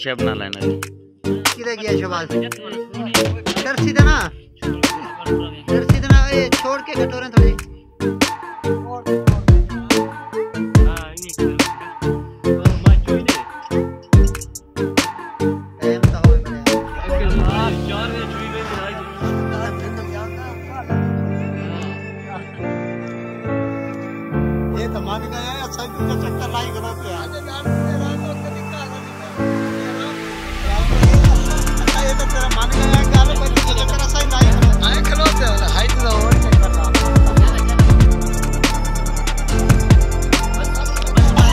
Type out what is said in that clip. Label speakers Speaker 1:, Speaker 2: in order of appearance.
Speaker 1: shape बना लेना
Speaker 2: किधर गया शबाज दर्सी देना ये छोड़ के कटोरे थोड़ी ये तो मान गया है अच्छा चक्कर लाई गलत है